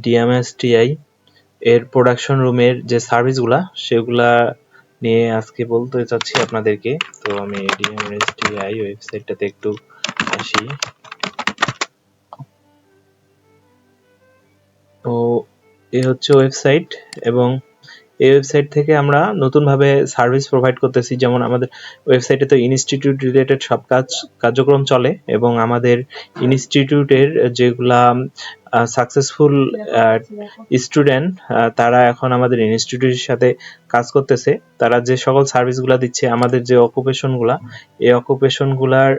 ডিএমএসটিআই এর প্রোডাকশন রুমের যে সার্ভিসগুলা সেগুলা নিয়ে আজকে বলতে চাচ্ছি আপনাদেরকে। তো আমি ডিএমএসটিআই ওয়েবসাইটটাতে একটু আসি। তো এই হচ্ছে ওয়েবসাইট, এবং এই ওয়েবসাইট থেকে আমরা নতুনভাবে সার্ভিস প্রোভাইড করতেছি। যেমন আমাদের ওয়েবসাইটে তো ইনস্টিটিউট রিলেটেড সব কার্যক্রম চলে, এবং আমাদের ইনস্টিটিউটের যেগুলা সাকসেসফুল স্টুডেন্ট তারা এখন আমাদের ইনস্টিটিউটের সাথে কাজ করতেছে। তারা যে সকল সার্ভিসগুলা দিচ্ছে, আমাদের যে অকুপেশনগুলা, এই অকুপেশনগুলার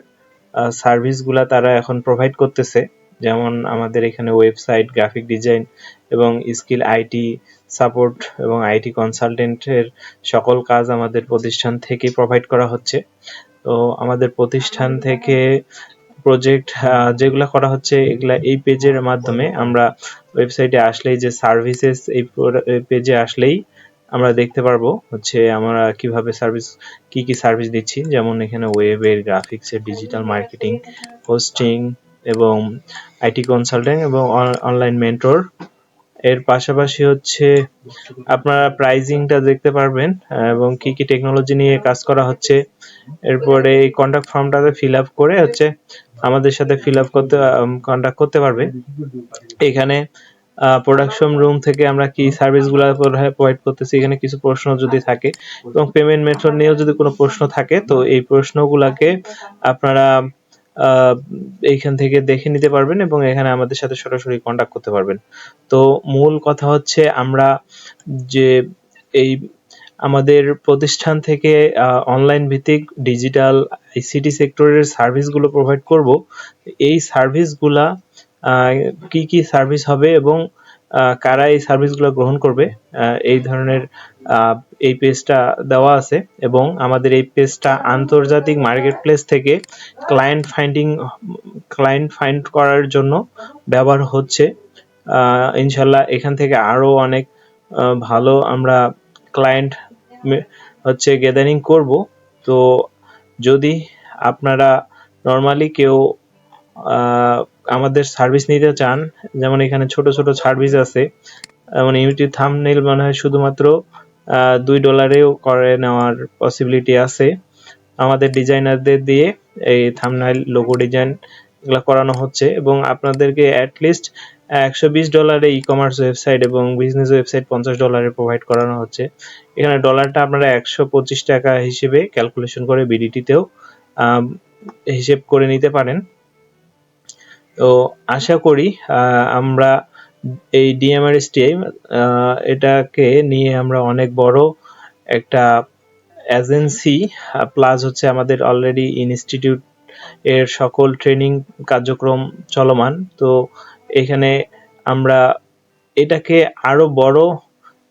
সার্ভিসগুলা তারা এখন প্রোভাইড করতেছে। যেমন আমাদের এখানে ওয়েবসাইট, গ্রাফিক ডিজাইন এবং স্কিল আইটি সাপোর্ট এবং আইটি কনসালটেন্টের সকল কাজ আমাদের প্রতিষ্ঠান থেকে প্রোভাইড করা হচ্ছে। তো আমাদের প্রতিষ্ঠান থেকে প্রজেক্ট যেগুলা করা হচ্ছে এগুলা এই পেজের মাধ্যমে আমরা ওয়েবসাইটে আসলেই যে সার্ভিসেস, এই পেজে আসলেই আমরা দেখতে পারবো হচ্ছে আমরা কিভাবে সার্ভিস, কি কি সার্ভিস দিচ্ছি। যেমন এখানে ওয়েবের, গ্রাফিক্সের, ডিজিটাল মার্কেটিং, হোস্টিং এবং আইটি কনসালটেন্ট এবং অনলাইন মেন্টর। এর পাশাপাশি হচ্ছে আপনারা প্রাইজিংটা দেখতে পারবেন এবং কি কি টেকনোলজি নিয়ে কাজ করা হচ্ছে। এরপরে এই কন্টাক্ট ফর্মটাতে ফিল আপ করে হচ্ছে আমাদের সাথে কন্টাক্ট করতে পারবে। এখানে প্রোডাকশন রুম থেকে আমরা কি সার্ভিসগুলো প্রোভাইড করতেছি, এখানে কিছু প্রশ্ন যদি থাকে এবং পেমেন্ট মেথড নিয়েও যদি কোনো প্রশ্ন থাকে, তো এই প্রশ্নগুলোকে আপনারা এইখান থেকে দেখে নিতে পারবেন এবং এখানে আমাদের সাথে সরাসরি কন্টাক্ট করতে পারবেন। তো মূল কথা হচ্ছে আমরা যে এই আমাদের প্রতিষ্ঠান থেকে অনলাইন ভিত্তিক ডিজিটাল আইসিটি সেক্টরের সার্ভিসগুলো প্রোভাইড করব। এই সার্ভিসগুলা কি কি সার্ভিস হবে এবং কারা এই সার্ভিসগুলো গ্রহণ করবে, এই ধরনের এই পেজটা দেওয়া আছে। এবং আমাদের এই পেজটা আন্তর্জাতিক মার্কেট প্লেস থেকে ক্লায়েন্ট ফাইন্ড করার জন্য ব্যবহার হচ্ছে। ইনশাল্লাহ এখান থেকে আরো অনেক ভালো আমরা ক্লায়েন্ট হচ্ছে গ্যাদারিং করব। তো যদি আপনারা নর্মালি কেউ আমাদের সার্ভিস নিতে চান, যেমন এখানে ছোট ছোট সার্ভিস আছে, যেমন ইউটিউব থাম্বনেইল মনে হয় শুধুমাত্র $2 করে নেওয়ার পসিবিলিটি আছে। আমাদের ডিজাইনারদের দিয়ে এই থাম্বনেইল, লোগো ডিজাইন এগুলো করানো হচ্ছে, এবং আপনাদেরকে অ্যাটলিস্ট $120 ই কমার্স ওয়েবসাইট এবং বিজনেস ওয়েবসাইট $50 প্রোভাইড করানো হচ্ছে। এখানে ডলারটা আপনারা 125 টাকা হিসেবে ক্যালকুলেশন করে বিডিটিতেও হিসেব করে নিতে পারেন। তো আশা করি আমরা এই ডিএমআরএসটিআই এটাকে নিয়ে আমরা অনেক বড় একটা এজেন্সি, প্লাস হচ্ছে আমাদের অলরেডি ইনস্টিটিউট এর সকল ট্রেনিং কার্যক্রম চলমান। তো এখানে আমরা এটাকে আরো বড়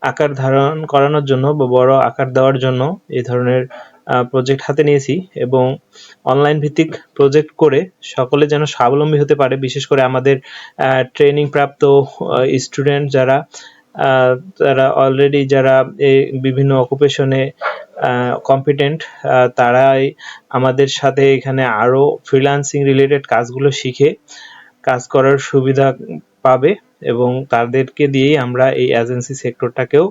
আকার ধারণ করানোর জন্য বা বড় আকার দেওয়ার জন্য এই ধরনের প্রজেক্ট হাতে নিয়েছি, এবং অনলাইন ভিত্তিক প্রজেক্ট করে সকলে যেন স্বাবলম্বী হতে পারে। বিশেষ করে আমাদের ট্রেনিং প্রাপ্ত স্টুডেন্ট যারা তারা অলরেডি যারা এই বিভিন্ন অকুপেশনে কম্পিটেন্ট, তারাই আমাদের সাথে এখানে আরো ফ্রিল্যান্সিং রিলেটেড কাজগুলো শিখে কাজ করার সুবিধা পাবে, এবং তাদেরকে দিয়েই আমরা এই এজেন্সি সেক্টরটাকেও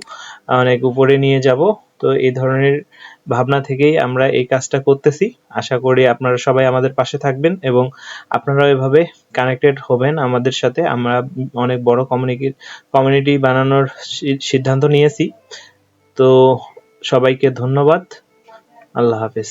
অনেক উপরে নিয়ে যাব। তো এই ধরনের ভাবনা থেকেই আমরা এই কাজটা করতেছি। আশা করি আপনারা সবাই আমাদের পাশে থাকবেন এবং আপনারা এভাবে কানেক্টেড হবেন আমাদের সাথে। আমরা অনেক বড় কমিউনিটি বানানোর সিদ্ধান্ত নিয়েছি। তো সবাইকে ধন্যবাদ। আল্লাহ হাফেজ।